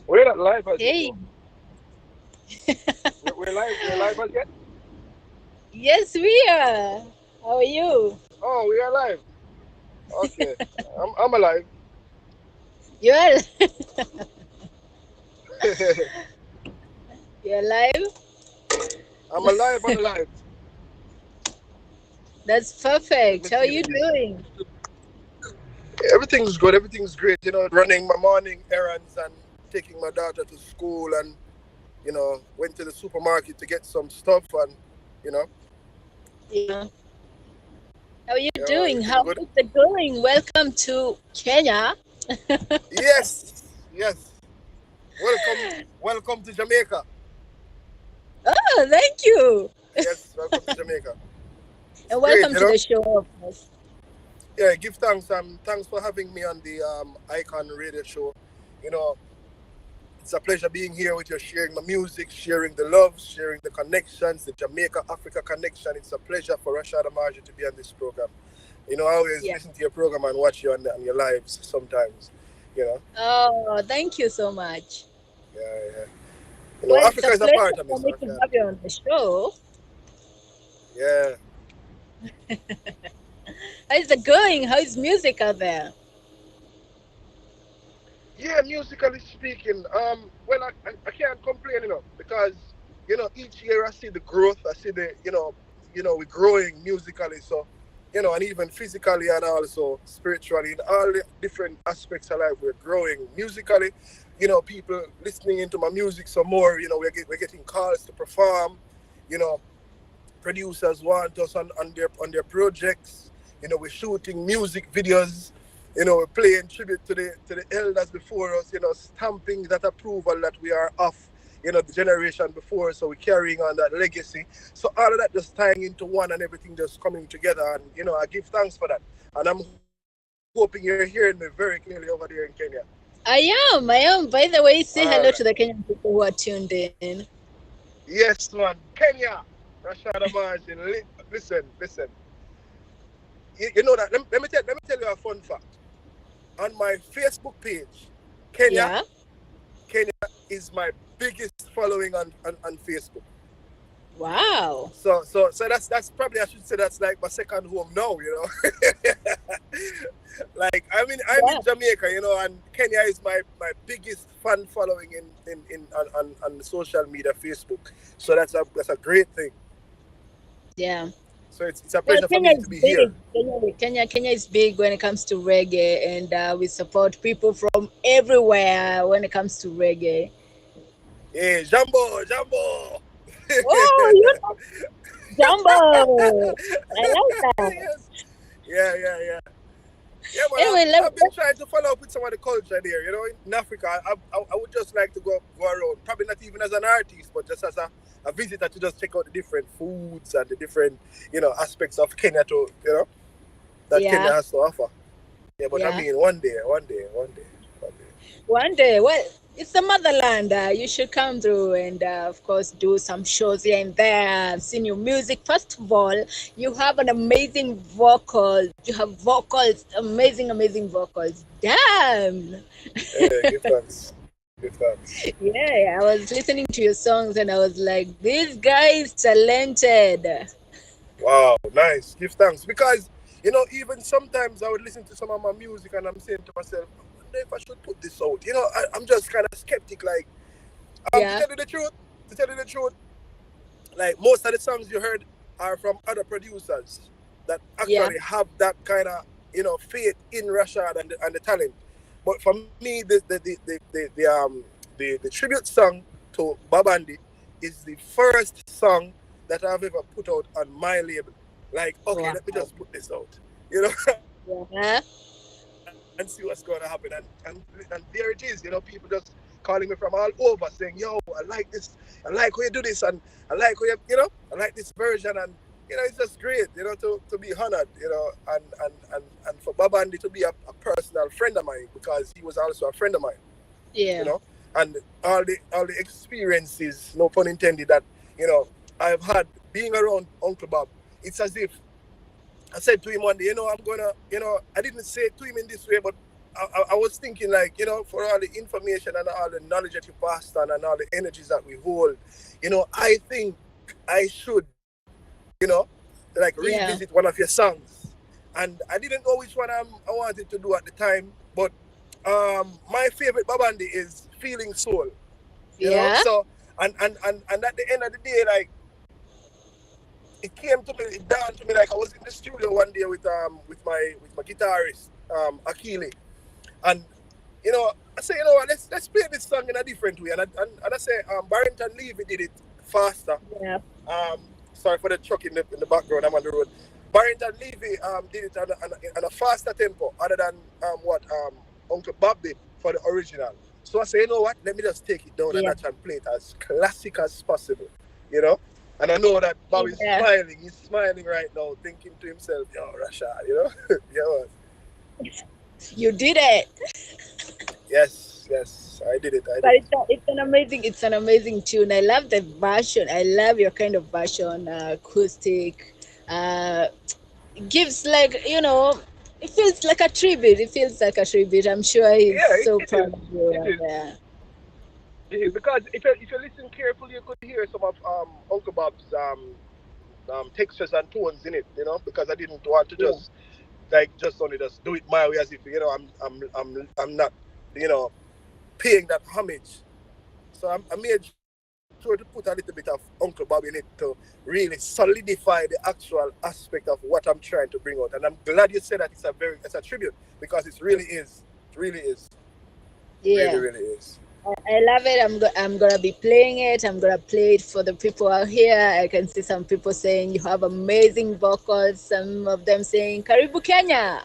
We're not live as yet, Hey, though. We're live. We're live as yet. yes, we are. How are you? Oh, we are live. Okay. I'm alive. You're you're alive. I'm alive and alive. That's Let me perfect. How are see. you doing? Everything's good. Everything's great. Running my morning errands and taking my daughter to school, and went to the supermarket to get some stuff, and you know, Yeah. How are you doing? everything How good. is it going? Welcome to Kenya. Yes, yes. Welcome to Jamaica. Oh, thank you. Yes, welcome to Jamaica. It's And great. welcome to the show, of course. Yeah, give thanks. Thanks for having me on the Icon Radio Show. You know, it's a pleasure being here with you, sharing my music, sharing the love, sharing the connections, the Jamaica Africa connection. It's a pleasure for Rachaad Amarjii to be on this program. I always Yeah. listen to your program and watch you on your lives sometimes. You know, Oh, thank you so much. yeah, yeah. Well, it's Africa a is a pleasure part of me, for so me I to can. have you on the show. Yeah, How is it going? How is music out there? yeah. Musically speaking, well, I can't complain, because each year I see the growth. I see the we're growing musically, so and even physically and also spiritually in all the different aspects of life. We're growing musically. People listening into my music some more. We're getting calls to perform. You know, producers want us on their projects. We're shooting music videos. We're playing tribute to the elders before us. Stamping that approval that we are of. The generation before us, so we're carrying on that legacy. So all of that just tying into one and everything just coming together. And I give thanks for that. And I'm hoping you're hearing me very clearly over there in Kenya. I am. I am. By the way, say All hello right. to the Kenyan people who are tuned in. Yes, man. Kenya. Rashada Martin. Listen. You know that. Let me tell you a fun fact. On my Facebook page, Kenya, Yeah. Kenya is my biggest following on Facebook. Wow. So that's probably, I should say, that's like my second home now. Like I'm in Yeah. Jamaica, and Kenya is my biggest fan following in on social media, Facebook. So that's a great thing. Yeah. So it's a Well, pleasure for Kenya me to is be big. here. Kenya is big when it comes to reggae, and we support people from everywhere when it comes to reggae. Hey, Jambo. Oh, you know Jumbo! I like that. Yes. Yeah. Yeah, but I've, Anyway, I've been trying to follow up with some of the culture there. In Africa, I would just like to go around, probably not even as an artist, but just as a visitor to just check out the different foods and the different, aspects of Kenya that Kenya yeah, has to offer. Yeah, but I yeah. mean, one day. One day, well, it's the motherland. You should come through and, of course, do some shows here and there. I've seen your music. First of all, you have an amazing vocal. You have vocals, amazing, amazing vocals. Damn. Yeah, give thanks. Give thanks. Yeah, I was listening to your songs and I was like, this guy is talented. Wow, nice. Give thanks. Because, even sometimes I would listen to some of my music and I'm saying to myself, I wonder if I should put this out. I'm just kind of skeptic. Like, to Yeah, tell you the truth, like most of the songs you heard are from other producers that yeah, actually have that kind of, faith in Rashad and the talent. But for me, the tribute song to Babandi is the first song that I've ever put out on my label. Like, okay, wow. let me just put this out, and see what's going Yeah, to happen. And there it is. People just calling me from all over saying, yo, I like this, I like how you do this, and I like how I like this version, and it's just great, to be honored, and for Babandi to be a personal friend of mine, because he was also a friend of mine, you yeah, know, and all the experiences, no pun intended, that I've had being around Uncle Bob. It's as if I said to him one day, I'm gonna, I didn't say it to him in this way, but I was thinking like, for all the information and all the knowledge that you passed on and all the energies that we hold, I think I should, you know, like Yeah. revisit one of your songs. And I didn't know which one I wanted to do at the time, but my favorite Babandi is Feeling Soul, Yeah. So, and at the end of the day, like, it came to me, it dawned to me, like I was in the studio one day with my guitarist, Akili, and I say, what, let's play this song in a different way, and I say, Barrington Levy did it faster. Yeah. Um, Sorry for the truck in the background. I'm on the road. Barrington Levy did it on a faster tempo, other than what Uncle Bob did for the original. So I say, what? Let me just take it down a Yeah. notch and play it as classic as possible. You know. And I know that Bob is Yeah. smiling. He's smiling right now, thinking to himself, "Yo, Rachaad, yeah, man. You did it. Yes, I did it. I But did it. it's an amazing tune. I love the version. I love your kind of version, acoustic. Uh, it gives like, it feels like a tribute. It feels like a tribute. I'm sure he's Yeah, so it is. proud of you It out is. there. It is because if you listen carefully, you could hear some of Uncle Bob's textures and tones in it. Because I didn't want to Yeah. just only just do it my way, as if I'm not you know paying that homage. So I made sure to put a little bit of Uncle Bob in it to really solidify the actual aspect of what I'm trying to bring out. And I'm glad you said that it's a tribute, because it really is. It really is. Really, Yeah. really is. I love it. I'm gonna be playing it. I'm gonna play it for the people out here. I can see some people saying you have amazing vocals. Some of them saying Karibu Kenya.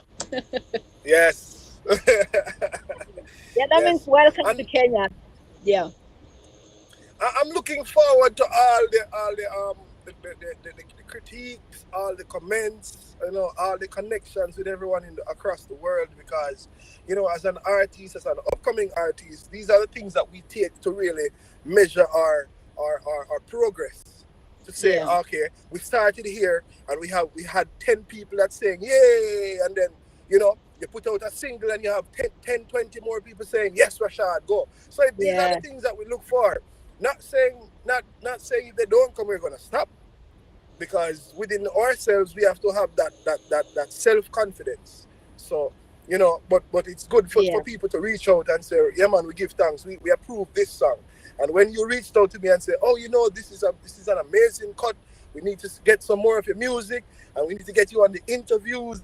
Yes. Yeah, that means Yes. welcome to And Kenya. Yeah. I'm looking forward to all the critiques, all the comments, all the connections with everyone across the world, because as an artist, as an upcoming artist, these are the things that we take to really measure our progress. To say, Yeah. okay, we started here and we had 10 people that saying yay, and then you put out a single and you have 10, 20 more people saying yes, Rachaad, go. So these are the Yeah. things that we look for. Not saying if they don't come, we're gonna stop, because within ourselves we have to have that self confidence. So but it's good for Yeah. people to reach out and say, yeah, man, we give thanks. We approve this song. And when you reached out to me and say, oh, this is an amazing cut. We need to get some more of your music, and we need to get you on the interviews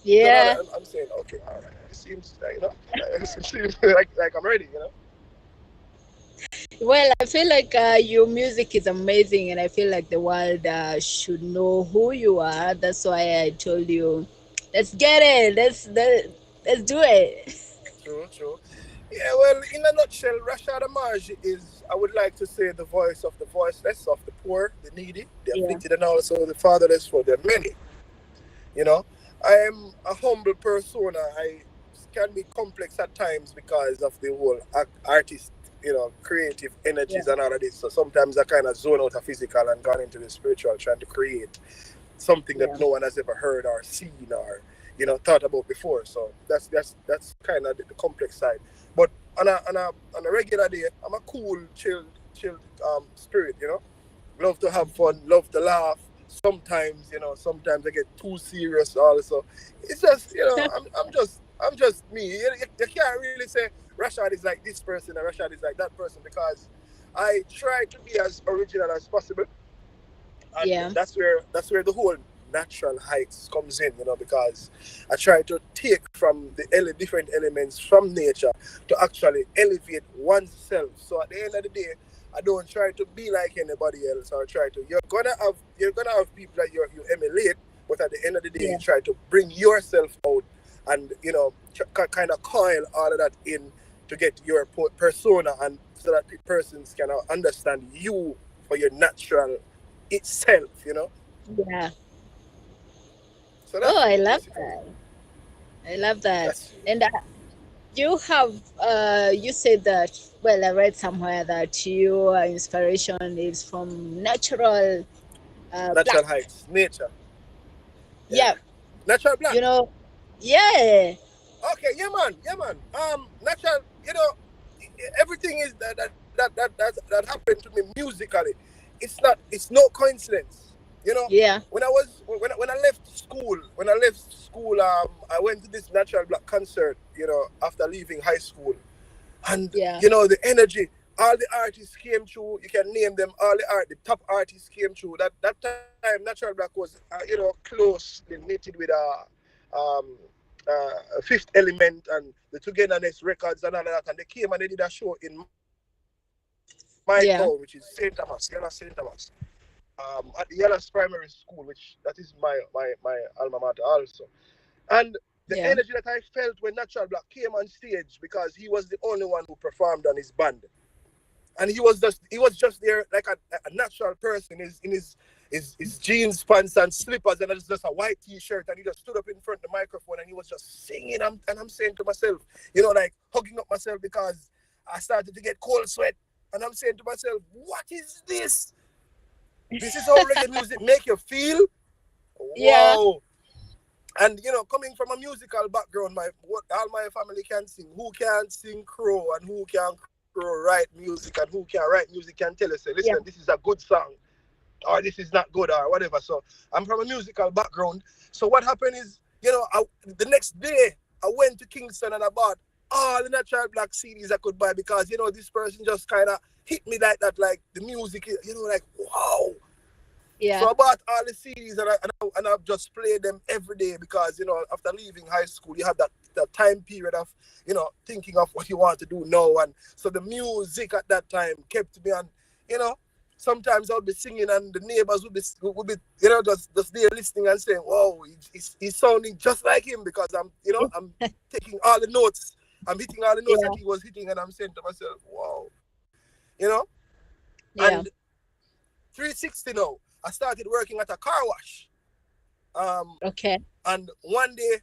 and all that. I'm saying, okay, all right. Yeah. It seems it seems like I'm ready. Well, I feel like your music is amazing, and I feel like the world should know who you are. That's why I told you, let's get it. Let's do it. True, true. Yeah, well, in a nutshell, Rachaad Amarjii is, I would like to say, the voice of the voiceless, of the poor, the needy, the Yeah. afflicted, and also the fatherless for the many. You know, I am a humble persona. I can be complex at times because of the whole artist, creative Yeah. energies and all of this. So sometimes I kind of zone out of physical and gone into the spiritual, trying to create something that Yeah. no one has ever heard or seen or thought about before. So that's kind of the complex side. But on a regular day, I'm a cool, chilled spirit. Love to have fun, love to laugh. Sometimes I get too serious. Also, it's just I'm just me. You can't really say Rachaad is like this person and Rachaad is like that person, because I try to be as original as possible, and Yeah. that's where the whole natural heights comes in, because I try to take from the different elements from nature to actually elevate oneself. So at the end of the day, I don't try to be like anybody else, or try to. You're gonna have people that you emulate, but at the end of the day, you Yeah. try to bring yourself out, and kind of coil all of that in to get your persona, and so that persons can understand you for your natural itself. Yeah. So Oh, that's I it love basically. that. I love that. That's And you have you said that, well, I read somewhere that your inspiration is from natural natural black. heights, nature. Yeah, Yeah. natural black. You know, yeah. Okay, yeah, man. Natural, you know, everything is that happened to me musically. It's no coincidence. You know, Yeah, when I left school, I went to this Natural Black concert. You know, after leaving high school, and yeah, you know the energy. All the artists came through. You can name them. The top artists came through. That time, Natural Black was closely knitted with Fifth Element and the Togetherness Records and all of that. And they came and they did a show in my town, which is St. Thomas, Yellow St. Thomas, at the Yellow Primary School, which that is my alma mater also. And the energy yeah, that I felt when Natural Black came on stage, because he was the only one who performed on his band, and he was just there like a natural person, his jeans, pants, and slippers, and just a white T-shirt, and he just stood up in front of the microphone and he was just singing. And I'm saying to myself, you know, like hugging up myself because I started to get cold sweat, and I'm saying to myself, what is this? This is how reggae music make you feel. yeah, Wow. And you know, coming from a musical background, all my family can sing. Who can sing crow and who can crow write music and who can write music can tell us, say, listen, yeah, this is a good song or this is not good or whatever. So I'm from a musical background. So what happened is, you know, the next day I went to Kingston and I bought all the Natural Black CDs I could buy because you know this person just kind of hit me like that, like the music, you know, like wow. So yeah, I bought all the CDs and I've just played them every day because you know after leaving high school you have that time period of you know thinking of what you want to do now, and so the music at that time kept me on, you know. Sometimes I would be singing and the neighbors would be you know just there listening and saying, "Wow, he's sounding just like him," because I'm taking all the notes, I'm hitting all the notes that yeah, he was hitting, and I'm saying to myself, "Wow," you know. yeah. And 360 now, I started working at a car wash. Um, Okay. and one day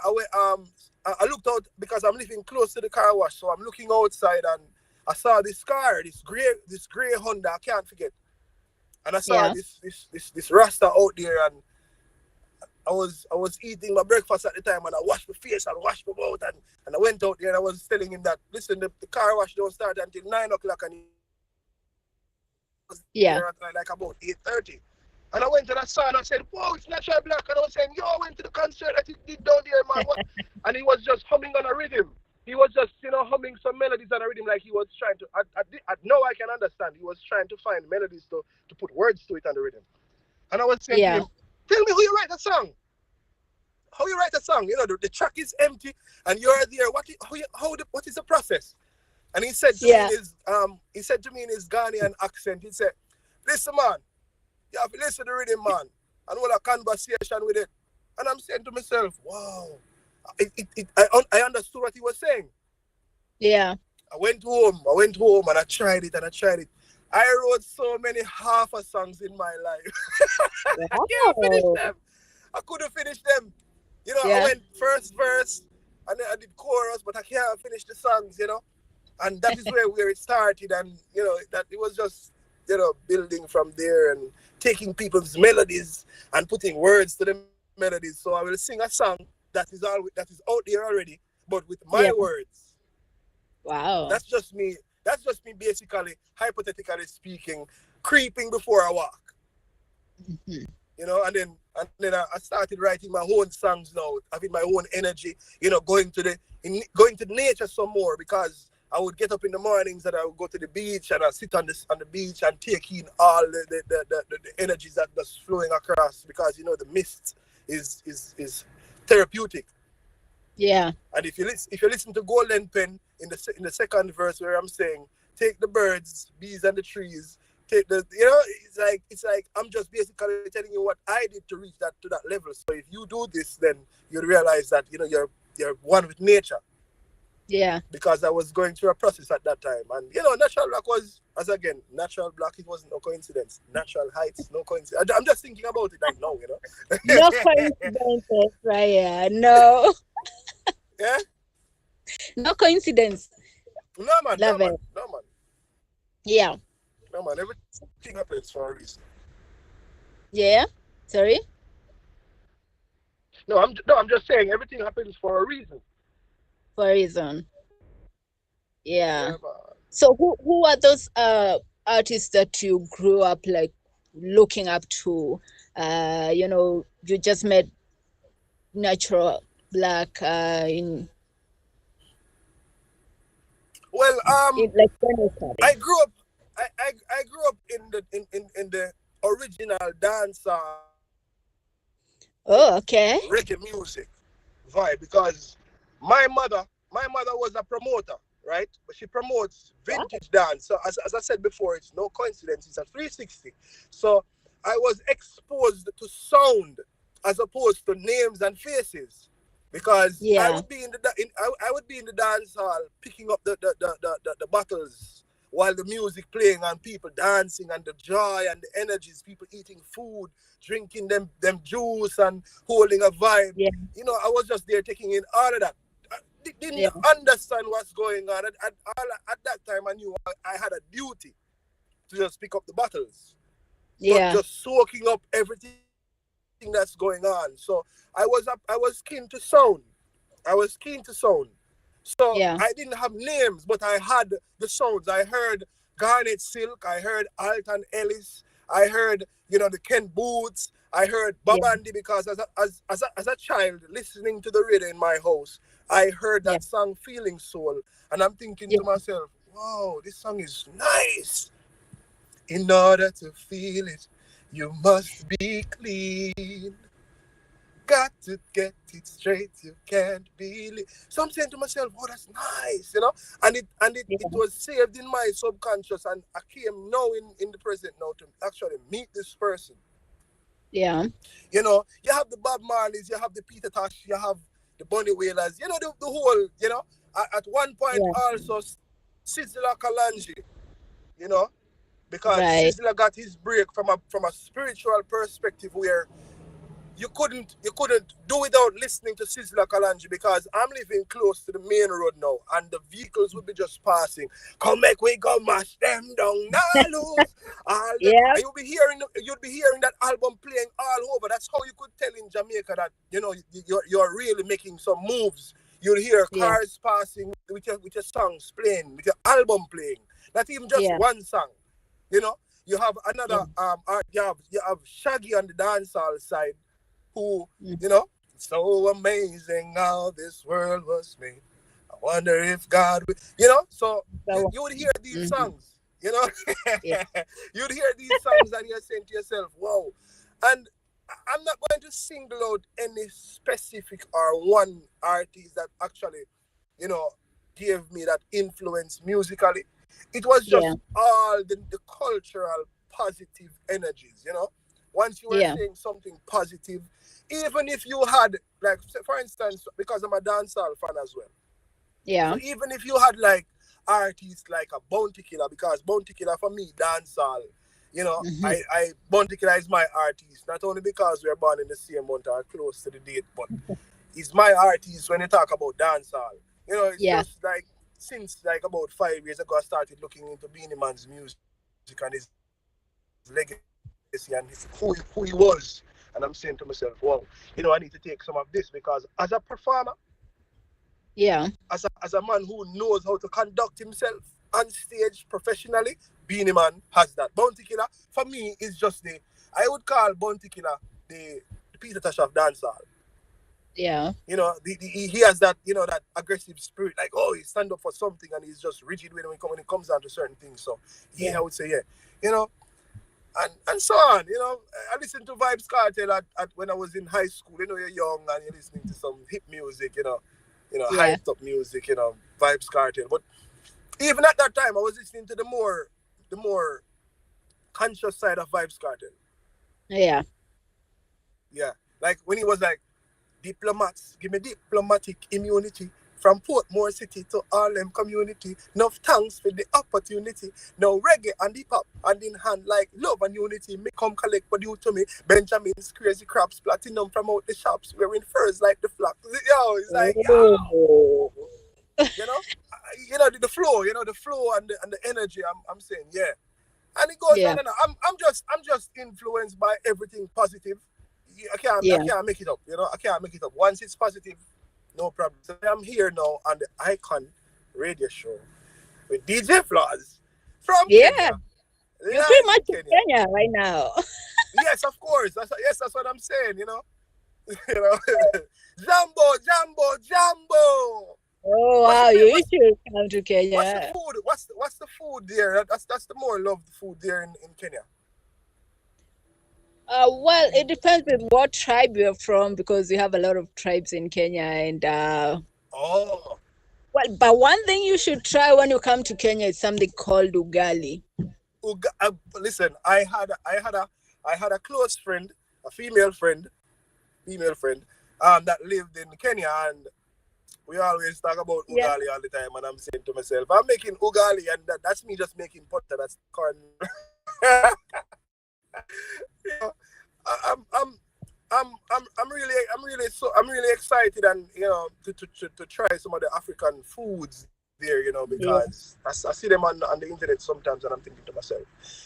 I went, I looked out because I'm living close to the car wash, so I'm looking outside and I saw this car, this gray Honda, I can't forget. And I saw Yeah, this Rasta out there, and I was eating my breakfast at the time, and I washed my face and washed my mouth, and I went out there and I was telling him that listen, the car wash don't start until 9 o'clock, and he was there at like about 8:30. yeah, And I went to that song and I said, "Whoa, it's Natural Black." And I was saying, "Yo, I went to the concert that he did down there, man. What?" And he was just humming on a rhythm. He was just, humming some melodies on a rhythm like he was trying to. Now I can understand. He was trying to find melodies to put words to it on the rhythm. And I was saying to him, yeah, "Tell me who you write that song. How you write a song? You know, the track is empty, and you're there. What is the process?" And yeah, he said to me in his Ghanaian accent, he said, "Listen, man, you have to listen to the rhythm, man, and hold a conversation with it." And I'm saying to myself, wow, I understood what he was saying. yeah. I went home and I tried it and I tried it. I wrote so many half a songs in my life. I can't finish Wow. them. I couldn't finish them. You know, I Yeah, went first verse and then I did chorus, but I can't finish the songs, you know. And that is where it started, and you know that it was just building from there and taking people's melodies and putting words to the melodies. So I will sing a song that is out there already, but with my yeah. words. Wow. That's just me. That's just me basically, hypothetically speaking, creeping before I walk. Mhm. And then I started writing my own songs now, having my own energy, going to nature some more, because I would get up in the mornings and I would go to the beach and I sit on the beach and take in all the energies that's flowing across, because the mist is therapeutic. Yeah, And if you listen to Golden Pen in the second verse where I'm saying, take the birds, bees, and the trees, take it's like I'm just basically telling you what I did to reach that to that level. So if you do this, then you'll realize that you're one with nature, yeah. because I was going through a process at that time. And Natural Black was, as again, Natural Black. It wasn't no coincidence. Natural Heights, no coincidence. I'm just thinking about it like No now. coincidences, Raya. No, Yeah. no coincidence. No man, no Love man, it. no man, Yeah, no man. Everything happens for a reason. yeah. Sorry. No, I'm just saying everything happens for a reason. for a reason. Yeah. Yeah, man. So who are those artists that you grew up like looking up to? You just met Natural Black Well, in like when you I started. grew up. I grew up in the original dancehall reggae Oh, music okay. vibe because my mother was a promoter, right? But she promotes vintage Wow. dance. So as I said before, it's no coincidence. It's a 360. So I was exposed to sound as opposed to names and faces because I Yeah. would be in the I would be in the dance hall picking up the bottles while the music playing and people dancing and the joy and the energies, people eating food, drinking them juice and holding a vibe. Yeah. I was just there taking in all of that. I didn't Yeah. understand what's going on. At that time, I knew I had a duty to just pick up the bottles, but Yeah. just soaking up everything that's going on. So I was keen to sound. I was keen to sound. So I Yeah. didn't have names, but I had the sounds. I heard Garnet Silk. I heard Alton Ellis. I heard, the Ken Boots. I heard Yeah. Babandi because as a child listening to the radio in my house, I heard Yeah. that song Feeling Soul. And I'm thinking Yeah. to myself, wow, this song is nice. In order to feel it, you must be clean. Got to get it straight. You can't believe. So I'm saying to myself, "Oh, that's nice." And it Yeah. was saved in my subconscious, and I came now in the present now to actually meet this person. Yeah. You have the Bob Marleys, you have the Peter Tosh, you have the Bunny Whalers. The whole. At one point Yeah. also Sizzla Kalanji. You know, because Right. Sizzla got his break from a spiritual perspective where you couldn't do without listening to Sizzla Kalanji because I'm living close to the main road now and the vehicles would be just passing. Come make we go mash them down, nah lose all them. Yeah. And you'd be hearing that album playing all over. That's how you could tell in Jamaica that you're really making some moves. You'll hear Yeah. cars passing with your songs playing, with your album playing. Not even just Yeah. one song. You know, you have Yeah. another art. You have Shaggy on the dancehall side who, Mm. you know, so amazing how this world was made. I wonder if God will, so you, So, you would hear these mhm. songs, Yeah. you'd hear these songs and you're saying to yourself, wow. And I'm not going to single out any specific or one artist that actually, you know, gave me that influence musically. It was Yeah. just all the cultural positive energies. Once you were Yeah. saying something positive, even if you had, like, for instance, because I'm a dancehall fan as well. So Yeah. even if you had like artists like a Bounty Killer, because Bounty Killer for me, dancehall, Hmm. I Bounty Killer is my artist, not only because we're born in the same month or close to the date, but he's my artist when you talk about dancehall. It's Yeah. just like since like about 5 years ago, I started looking into Beanie Man's music and his legacy and who he was. And I'm saying to myself, wow, I need to take some of this because as a performer, Yeah. as a man who knows how to conduct himself on stage professionally, Beanie Man has that. Bounty Killer, for me, is just I would call Bounty Killer the Peter Tosh of dancehall. Yeah. He has that aggressive spirit, like, oh, he stand up for something and he's just rigid when it comes down to certain things. So, Yeah. yeah, I would say, yeah. You know, and so on. I listened to Vibes Cartel at when I was in high school. You're young and you're listening to some hip music, Yeah. hyped up music, Vibes Cartel. But even at that time, I was listening to the more conscious side of Vibes Cartel. Yeah. Yeah, like when he was like, diplomats, give me diplomatic immunity. From Portmore City to Harlem community. Enough thanks for the opportunity. Now reggae and hip hop hand in hand like love and unity. Me come collect what you to me. Benjamin's crazy crops, platinum from out the shops, wearing furs like the flock. Yo, it's like, yo, Oh. you know, the flow, the flow and the energy. I'm saying, yeah. And it goes Yeah. on and on. I'm just influenced by everything positive. I can't I Yeah. can't make it up. I can't make it up. Once it's positive, No problem. So I'm here now on the Icon radio show with DJ Flozz from Yeah, Kenya, you're pretty live much in in Kenya. Kenya right now. Yes, of course. That's what I'm saying. You know, Jambo. Oh What's the wow, you what's should come to what's the Kenya. food? What's the food there? That's the more loved food there in Kenya. Well, it depends with what tribe you're from because we have a lot of tribes in Kenya, and Oh, well, but one thing you should try when you come to Kenya is something called ugali. listen, I had a close friend, a female friend, that lived in Kenya, and we always talk about Yeah. ugali all the time. And I'm saying to myself, I'm making ugali, and that's me just making potter. That's corn. You know, I'm really excited, and to try some of the African foods there, Yeah. because I see them on the internet sometimes, and I'm thinking to myself,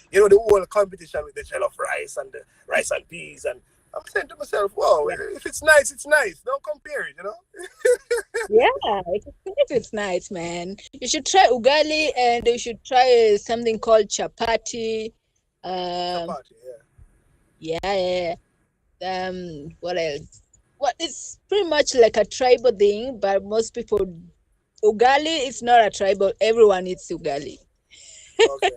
the whole competition with the jollof rice and the rice and peas, and I'm saying to myself, wow, Yeah. if it's nice, it's nice. Don't compare it. Yeah, it's nice, man. You should try ugali and you should try something called chapati. Um, Chapati, yeah. yeah, yeah. What else? Well, it's pretty much like a tribal thing, but most people ugali is not a tribal. Everyone eats ugali. Okay.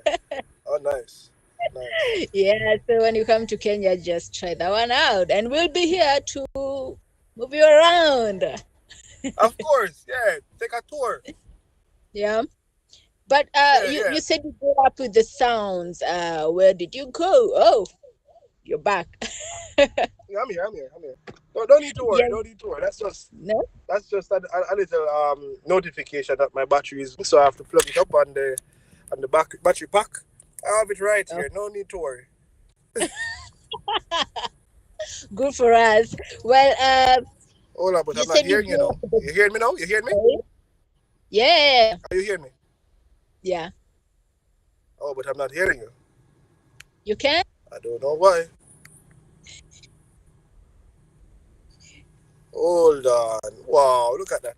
Oh, nice, nice. Yeah, so when you come to Kenya, just try that one out, and we'll be here to move you around. Of course, yeah. Take a tour. Yeah. But Yeah, you yeah. said you grew up with the sounds. Where did you go? Oh, you're back. Yeah, I'm here. Don't need to worry. Yeah, Don't need to worry. no? That's just a little notification that my battery is, so I have to plug it up on the battery pack. I have it right Oh, here. No need to worry. good for us. Well, Hold on, but you I'm not said you hearing you grew now. up with the You hearing me now? You hearing me? sound. Yeah, Are you hearing me? yeah. Oh, but I'm not hearing you. You can? I don't know why. Hold on. Wow, look at that.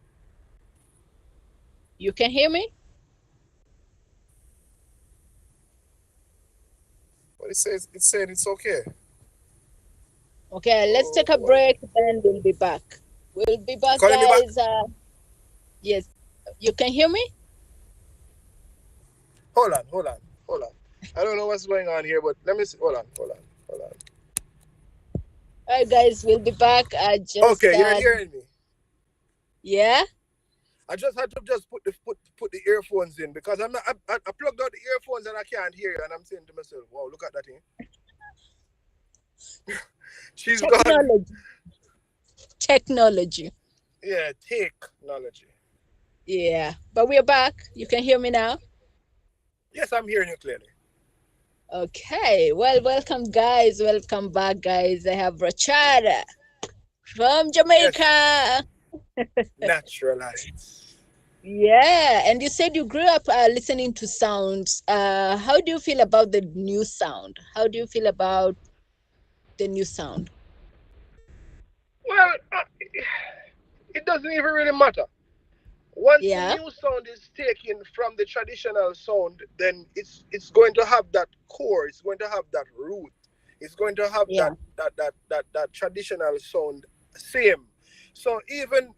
You can hear me? What it says, it's saying it's okay. Okay, let's take a Oh, break, then we'll be back. We'll be you back, calling me back? guys. Yes. You can hear me? Hold on. I don't know what's going on here, but let me see. Hold on. All right, guys, we'll be back. Okay, you're hearing me. Yeah? I just had to just put the earphones in, because I'm not. I plugged out the earphones and I can't hear you, and I'm saying to myself, "Wow, look at that thing." She's gone. Technology. Technology. Yeah, technology. Yeah. But we're back. You can hear me now? Yes, I'm hearing you clearly. Okay. Well, welcome, guys. Welcome back, guys. I have Rachaad from Yes, Jamaica. naturalized. Yeah. And you said you grew up listening to sounds. How do you feel about the new sound? How do you feel about the new sound? Well, it doesn't even really matter. Once the Yeah. new sound is taken from the traditional sound, then it's going to have that core. It's going to have that root. It's going to have Yeah. that traditional sound same. So even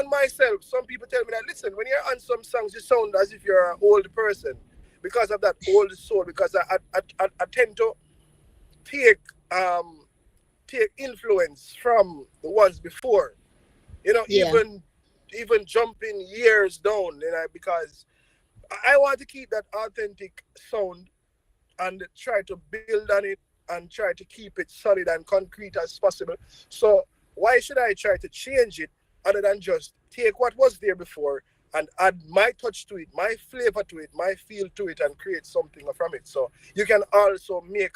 myself, some people tell me that, listen, when you're on some songs, you sound as if you're an old person because of that old soul. Because I tend to take um take influence from the ones before. Yeah. Even jumping years down, because I want to keep that authentic sound and try to build on it and try to keep it solid and concrete as possible. So why should I try to change it other than just take what was there before and add my touch to it, my flavor to it, my feel to it, and create something from it? So you can also make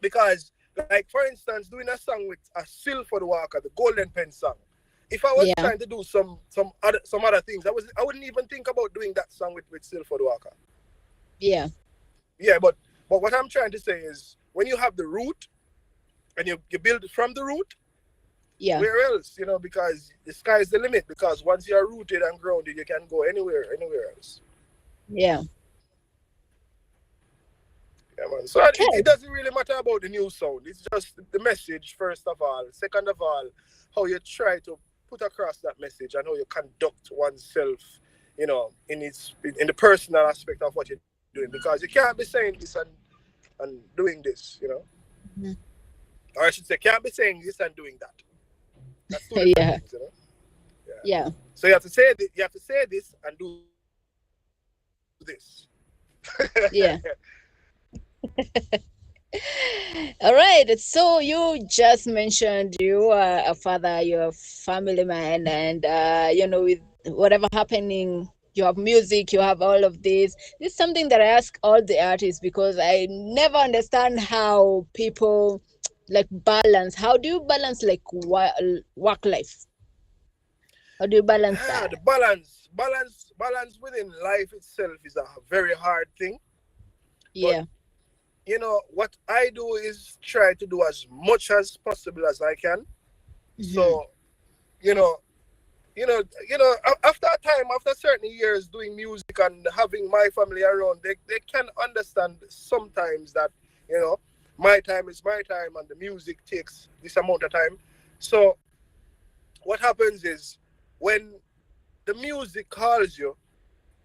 because, like, for instance, doing a song with a Silford Walker, the Golden Pen song. If I was Yeah. trying to do some other things, I wouldn't even think about doing that song with Silford Walker. Yeah. Yeah, but what I'm trying to say is, when you have the root and you build from the root, Yeah. Where else? Because the sky is the limit. Because once you're rooted and grounded, you can go anywhere else. Yeah. Yeah, man. So it Okay. doesn't really matter about the new sound. It's just the message, first of all. Second of all, how you try to put across that message and how you conduct oneself, in the personal aspect of what you're doing. Because you can't be saying this and doing this. Mhm. Or I should say, can't be saying this and doing that. That's two different Yeah. things. Yeah. Yeah. So you have to say this and do this. Yeah. All right. So you just mentioned you are a father, you're a family man, and with whatever happening, you have music, you have all of this. This is something that I ask all the artists because I never understand how people like balance. How do you balance like work life? How do you balance Yeah, that? the balance within life itself is a very hard thing. But Yeah. what I do is try to do as much as possible as I can. Mm-hmm. So you know, after a time, after certain years doing music and having my family around, they can understand sometimes that you know my time is my time and the music takes this amount of time. So what happens is when the music calls you,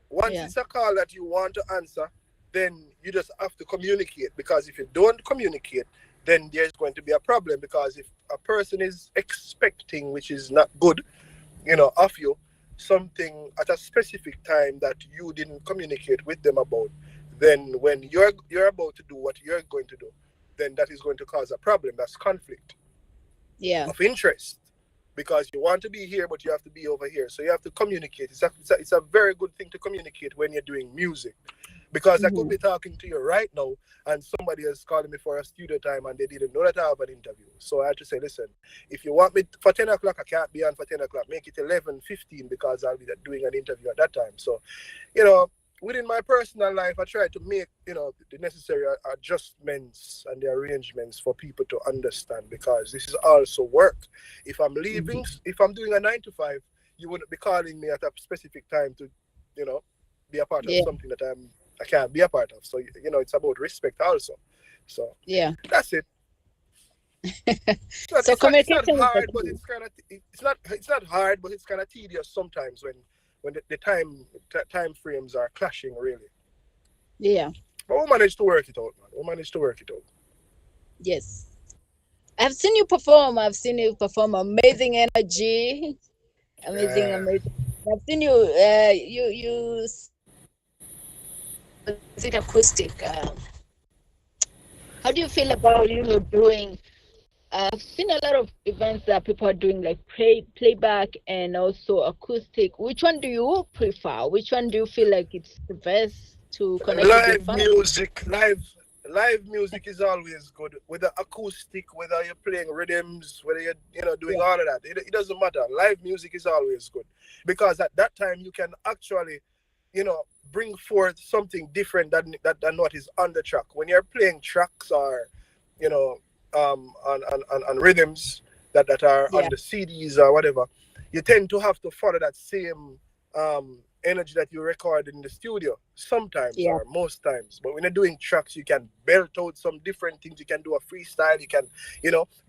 once Yeah. it's a call that you want to answer, then you just have to communicate. Because if you don't communicate, then there's going to be a problem. Because if a person is expecting, which is not good, of you, something at a specific time that you didn't communicate with them about, then when you're about to do what you're going to do, then that is going to cause a problem. That's conflict Yeah. of interest, because you want to be here but you have to be over here, so you have to communicate. It's a very good thing to communicate when you're doing music, because I could Mm-hmm. be talking to you right now and somebody is calling me for a studio time and they didn't know that I have an interview. So I had to say, listen, if you want me for 10 o'clock, I can't be on for 10 o'clock. Make it 11:15 because I'll be doing an interview at that time. So, you know, within my personal life, I try to make, the necessary adjustments and the arrangements for people to understand, because this is also work. If I'm leaving, Mm-hmm. if I'm doing a 9 to 5, you wouldn't be calling me at a specific time to, you know, be a part of Yeah. something that I can't be a part of. So it's about respect also. So Yeah. that's it. So It's not communication is the hard, but key. it's not hard, but it's kind of tedious sometimes when the time frames are clashing really. Yeah. But we managed to work it out, man. We managed to work it out. Yes. I've seen you perform. I've seen you perform amazing energy. Amazing, Yeah. amazing. I've seen you you was it acoustic? How do you feel about doing I've seen a lot of events that people are doing like playback and also acoustic. Which one do you prefer? Which one do you feel like it's the best to connect with your Live fans? music, live music is always good. Whether acoustic, whether you're playing rhythms, whether you're doing Yeah, all of that, it doesn't matter. Live music is always good, because at that time you can actually, you know, bring forth something different than what is on the track. When you're playing tracks or, you know, on rhythms that are yeah, on the CDs or whatever, you tend to have to follow that same energy that you record in the studio sometimes yeah, or most times. But when you're doing tracks, you can belt out some different things. You can do a freestyle. You can,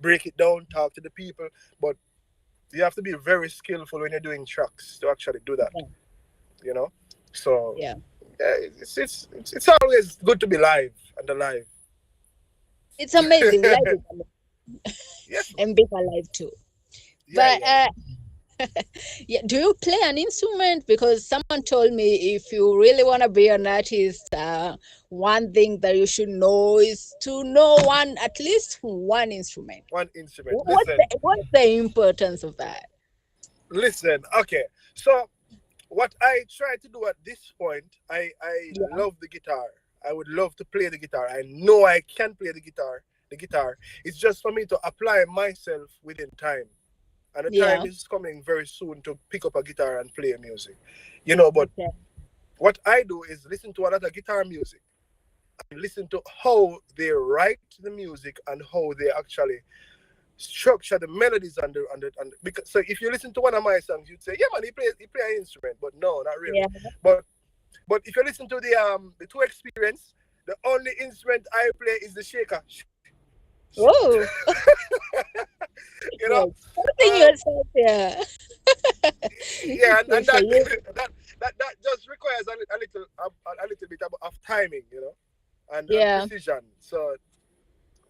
break it down, talk to the people. But you have to be very skillful when you're doing tracks to actually do that. yeah, You know, so yeah. yeah, it's always good to be live and alive. It's amazing. Life is Yes, amazing. man. And being alive too. Yeah, But yeah, yeah. yeah, do you play an instrument? Because someone told me if you really want to be an artist, one thing that you should know is to know at least one instrument. One instrument. What's the importance of that? Listen. Okay, so what I try to do at this point, I Yeah, love the guitar. I would love to play the guitar. I know I can play the guitar. The guitar. It's just for me to apply myself within time. And the time yeah, is coming very soon to pick up a guitar and play music. But okay, what I do is listen to a lot of guitar music and listen to how they write the music and how they actually structure, the melodies because so if you listen to one of my songs, you'd say, yeah man, he play an instrument, but no, not really. Yeah. But if you listen to the two experience, the only instrument I play is the shaker. Oh, You know, yes. Something um, yourself, yeah. yeah, Good and for that, you. that just requires a little bit of timing, and Yeah. precision. So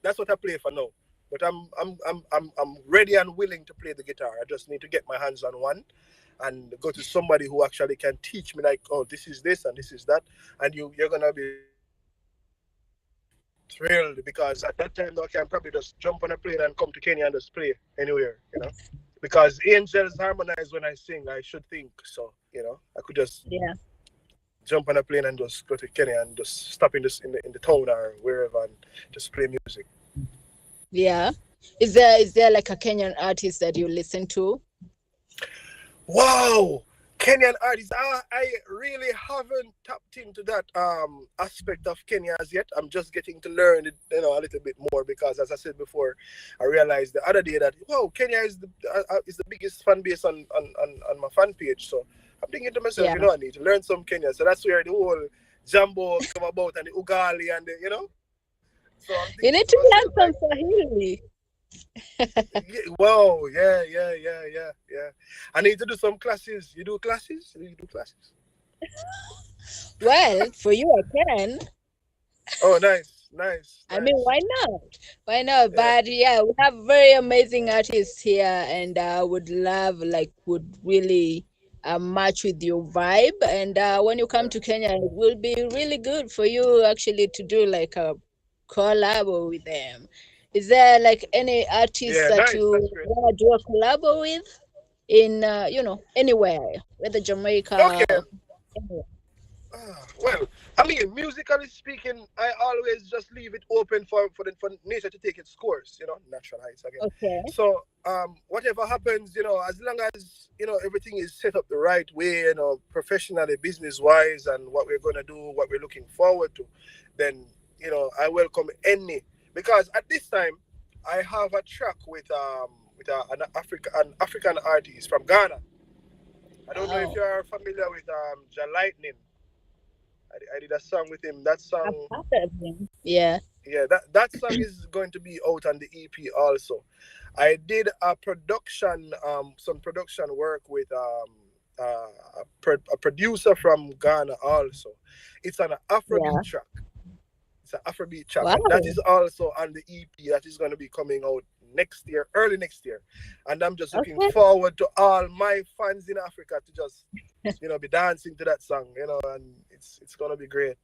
that's what I play for now. But I'm ready and willing to play the guitar. I just need to get my hands on one and go to somebody who actually can teach me, like, oh, this is this and this is that, and you're gonna be thrilled because at that time though, I can probably just jump on a plane and come to Kenya and just play anywhere. Because angels harmonize when I sing, I should think. So, I could just Yeah. jump on a plane and just go to Kenya and just stop in the town or wherever and just play music. Yeah. Is there like a Kenyan artist that you listen to? Wow, Kenyan artists. I really haven't tapped into that aspect of Kenya as yet. I'm just getting to learn it, a little bit more because, as I said before, I realized the other day that wow, Kenya is the biggest fan base on my fan page. So I'm thinking to myself, Yeah. I need to learn some Kenya. So that's where the whole Jambo come about and the Ugali and. So I'm You thinking need to to myself learn like, some Swahili. yeah, wow, yeah. I need to do some classes. You do classes? You do classes? Well, for you, I can. Oh, nice, nice, I mean, nice. why not? Why not? Yeah, But yeah, we have very amazing artists here, and would really match with your vibe. And when you come yeah, to Kenya, it will be really good for you actually to do like a collab with them. Is there like any artists yeah. that Nice. you That's great. want to do a collab with in anywhere, whether Jamaica Okay. or anywhere? Well, I mean, musically speaking, I always just leave it open for nature to take its course. Natural heights again. Okay. So, whatever happens, as long as everything is set up the right way, professionally, business wise, and what we're gonna do, what we're looking forward to, then I welcome any, because at this time I have a track with an African artist from Ghana. I don't know if Wow. you are familiar with Ja Lightning. I did a song with him. That I've song, heard of him. Yeah. yeah, that song is going to be out on the EP also. I did some production work with a producer from Ghana also. It's an Yeah. Afrobeat track. It's an Afrobeat track, and that Wow. is also on the EP that is going to be coming out next year, early next year. And I'm just looking Okay. forward to all my fans in Africa to just, be dancing to that song, and it's gonna be great.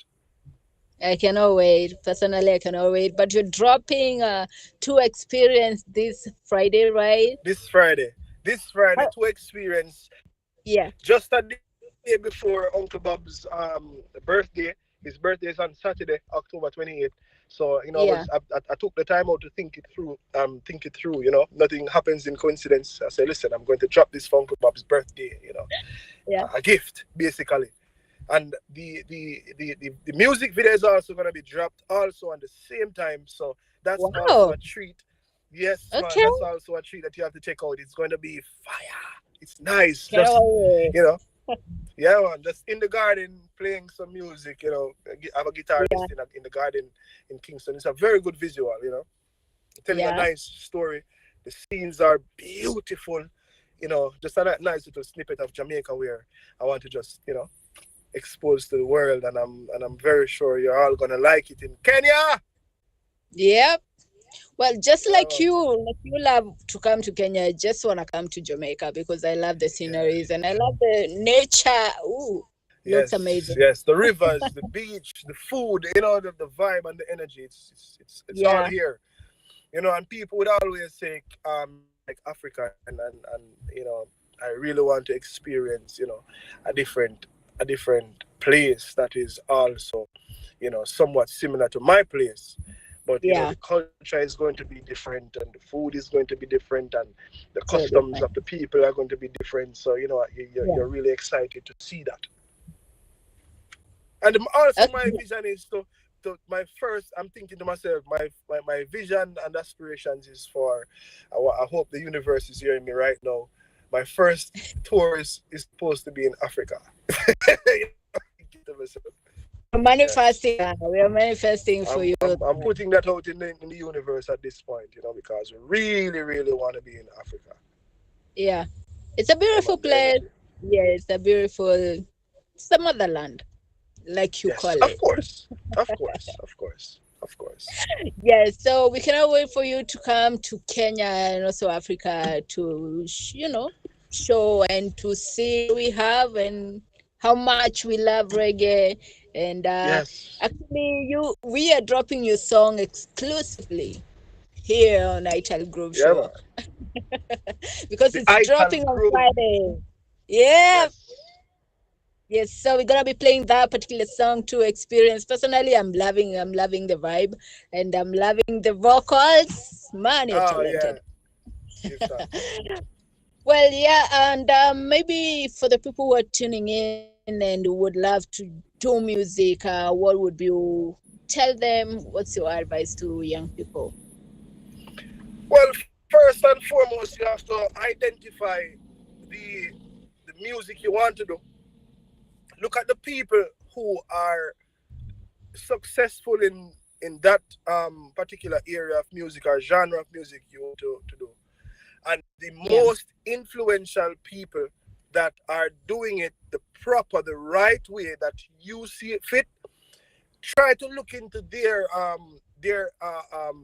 I cannot wait. Personally, I cannot wait. But you're dropping to experience this Friday, right? This Friday, Oh, to experience yeah. just a day before Uncle Bob's birthday. His birthday is on Saturday, October 28th. So Yeah. I took the time out to think it through. Nothing happens in coincidence. I said, listen, I'm going to drop this for Uncle Bob's birthday. Yeah. A gift basically. And the music video is also going to be dropped also on the same time. So that's also Wow. a treat. Yes, man, Okay. that's also a treat that you have to check out. It's going to be fire. It's nice. Cannot Just, wait. you know, yeah, man, just in the garden playing some music. I have a Yeah. guitarist in the garden in Kingston. It's a very good visual. Telling a Yeah. nice story. The scenes are beautiful. Just a nice little snippet of Jamaica where I want to just, exposed to the world, and I'm very sure you're all gonna like it in Kenya. Yep. Well, just Yeah, like you love to come to Kenya, I just want to come to Jamaica because I love the yeah. sceneries and I love the nature. Ooh, looks Yes, amazing. yes. The rivers, the beach, the food, the vibe and the energy. It's all Yeah. here. And people would always say, like Africa, and I really want to experience, a different a different place that is also, somewhat similar to my place. But Yeah. the culture is going to be different, and the food is going to be different, and the So customs of different. the people are going to be different. So Yeah. you're really excited to see that. And also Okay. my vision is to my first. I'm thinking to myself, my vision and aspirations is for. I hope the universe is hearing me right now. My first tour is supposed to be in Africa. Thinking to myself, We're yes. manifesting. We are manifesting for I'm, you. I'm I'm putting that out in the universe at this point, because we really, really want to be in Africa. Yeah. It's a Yeah, beautiful man, the place. energy. Yeah, it's a beautiful, it's the motherland, like you call Yes, of it. course, of course, of course, of course. Yes, so we cannot wait for you to come to Kenya and also Africa to, show and to see what we have and how much we love reggae. And Yes. actually, we are dropping your song exclusively here on Ital Groove Yeah, Show man. because The it's Ital dropping on Grove. Friday. Yeah. Yes. Yes, so we're gonna be playing that particular song to experience. Personally, I'm loving the vibe, and I'm loving the vocals. Man, you're Oh yeah. talented. Give thanks. Well, yeah, and maybe for the people who are tuning in and would love to do music, what would you tell them? What's your advice to young people? Well, first and foremost, you have to identify the the music you want to do. Look at the people who are successful in that particular area of music or genre of music you want to do. And the Yeah, most influential people that are doing it the proper, the right way that you see it fit, try to look into their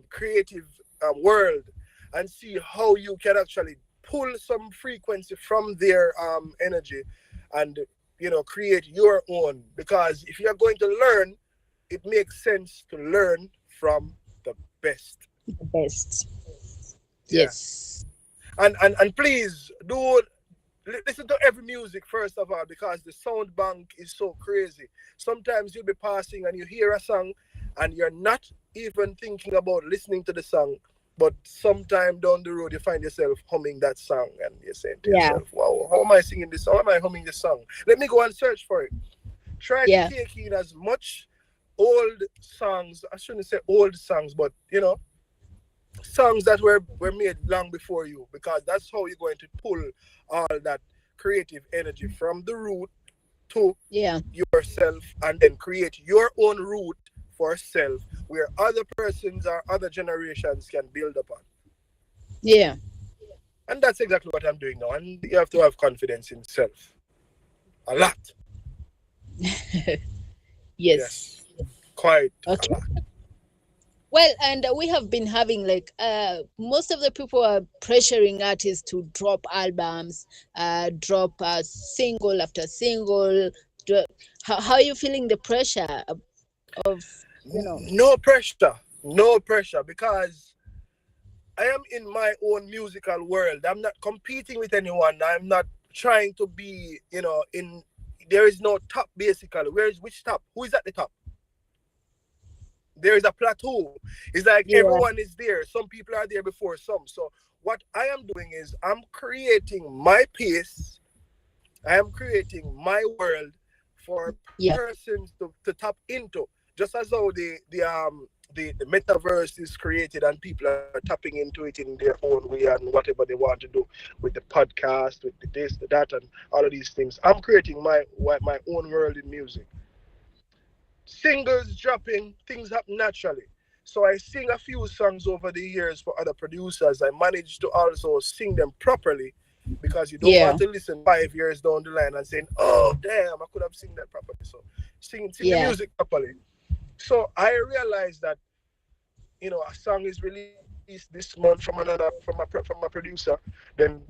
creative world and see how you can actually pull some frequency from their energy and create your own, because if you're going to learn, it makes sense to learn from the best. the best. Yeah. Yes. And please do listen to every music first of all, because the sound bank is so crazy. Sometimes you'll be passing and you hear a song and you're not even thinking about listening to the song, but sometime down the road you find yourself humming that song and you're saying to Yeah, yourself, wow, how am I singing this song? How am I humming this song? Let me go and search for it. Try to yeah, take in as much old songs. I shouldn't say old songs, but songs that were made long before you, because that's how you're going to pull all that creative energy from the root to yeah, yourself, and then create your own route for self where other persons or other generations can build upon. yeah. And that's exactly what I'm doing now. And you have to have confidence in self a lot. Yes. Yes, quite a Okay. lot. Well, and we have been having like most of the people are pressuring artists to drop albums, drop single after single. Dro- how are you feeling the pressure of, you know? No pressure, no pressure, because I am in my own musical world. I'm not competing with anyone. I'm not trying to be, in. There is no top basically. Where is which top? Who is at the top? There is a plateau. It's like Yeah, everyone is there. Some people are there before some. So what I am doing is I'm creating my pace. I am creating my world for yeah, persons to tap into. Just as how the metaverse is created and people are tapping into it in their own way and whatever they want to do with the podcast, with the this, the that, and all of these things. I'm creating my own world in music. Singles dropping, things happen naturally. So I sing a few songs over the years for other producers. I managed to also sing them properly, because you don't yeah, want to listen 5 years down the line and saying, "Oh damn, I could have sing that properly." So sing the yeah, music properly. So I realized that a song is released this month from a producer, then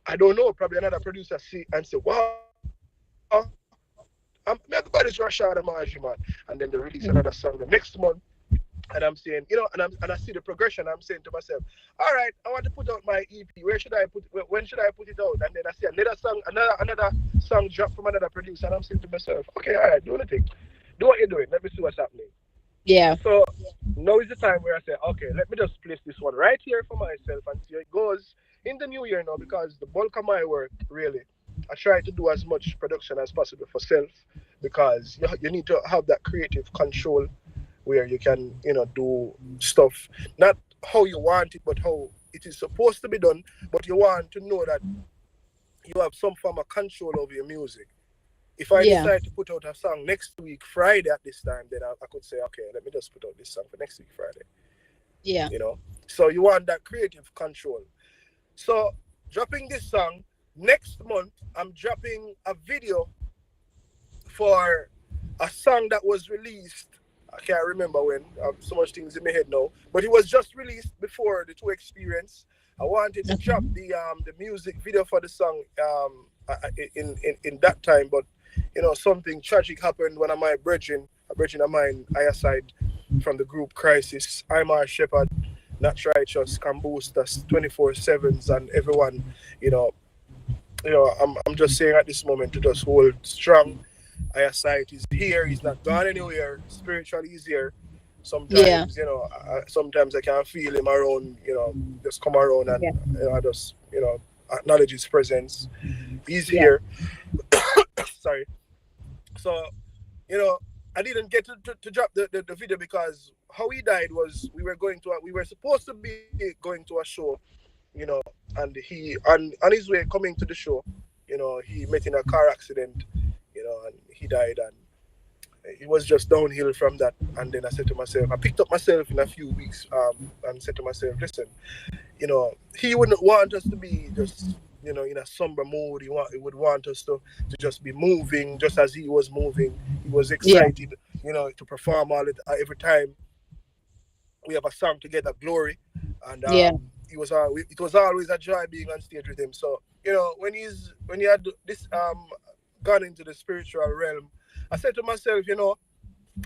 I don't know, probably another producer see and say, "Wow, everybody's Rachaad Amarjii, man," and then they release another song the next month. And I'm saying, and I see the progression. I'm saying to myself, all right, I want to put out my EP. Where should I put? When should I put it out? And then I see another song, another song drop from another producer, and I'm saying to myself, okay, all right, do the thing, do what you're doing. Let me see what's happening. yeah, So now is the time where I say, okay, let me just place this one right here for myself and see how it goes in the new year now, because the bulk of my work really, I try to do as much production as possible for self, because you need to have that creative control where you can, do stuff not how you want it, but how it is supposed to be done. But you want to know that you have some form of control over your music. If I Yeah. decide to put out a song next week Friday at this time, then I could say, okay, let me just put out this song for next week Friday. Yeah. You know, so you want that creative control. So dropping this song next month, I'm dropping a video for a song that was released. I can't remember when. I have so much things in my head now, but it was just released before the two experience. I wanted to drop Okay. the music video for the song in that time, but something tragic happened when a brethren of mine, I aside from the group Crisis, Shepherd, Not Righteous, can boost us 24/7s, and everyone, you know, I'm just saying at this moment to just hold strong. Eyesight is here. He's not gone anywhere. Spiritually, he's here. Yeah. Sometimes, sometimes I can feel him around. Just come around and Yeah. I just, acknowledge his presence. He's Yeah. here. Sorry. So, you know, I didn't get to drop the video because how he died was we were supposed to be going to a show, and he on his way coming to the show, he met in a car accident, and he died, and it was just downhill from that. And then I picked up myself in a few weeks, and said to myself, listen, he wouldn't want us to be just, in a somber mood. He would want us to just be moving, just as he was moving. He was Yeah. excited, to perform every time we have a song together, Glory, and Yeah. it was always a joy being on stage with him. So when he had this gone into the spiritual realm, I said to myself,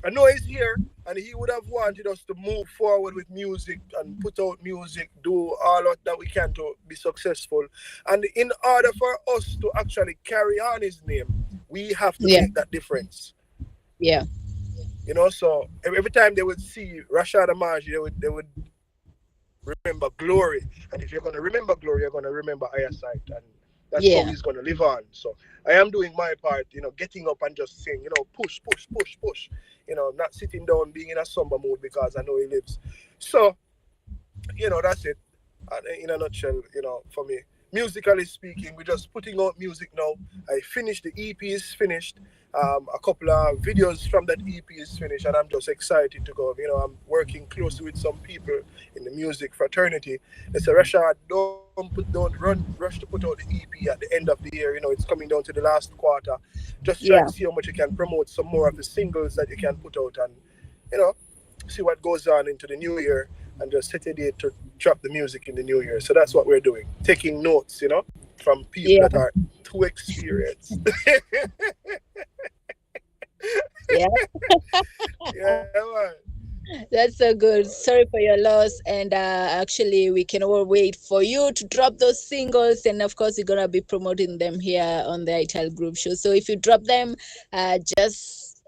I know he's here, and he would have wanted us to move forward with music and put out music, do all that we can to be successful. And in order for us to actually carry on his name, we have to Yeah. make that difference. Yeah. So every time they would see Rachaad Amarjii, they would remember Glory. And if you're going to remember Glory, you're going to remember Eyesight. And that's how Yeah. he's going to live on. So I am doing my part, getting up and just saying, push, push, push, push. Not sitting down, being in a somber mood because I know he lives. So, that's it. And in a nutshell, for me, musically speaking, we're just putting out music now. I finished, the EP is finished. A couple of videos from that EP is finished, and I'm just excited to go. I'm working closely with some people in the music fraternity. They say, Rachaad, don't rush to put out the EP at the end of the year. It's coming down to the last quarter. Just try to Yeah. see how much you can promote some more of the singles that you can put out, and you know, see what goes on into the new year, and just set a date to drop the music in the new year. So that's what we're doing, taking notes, from people Yeah. that are too experienced. Yeah. Yeah, man. That's so good. Sorry for your loss. And actually, we can all wait for you to drop those singles. And of course, you're going to be promoting them here on the Ital Group Show. So if you drop them, just,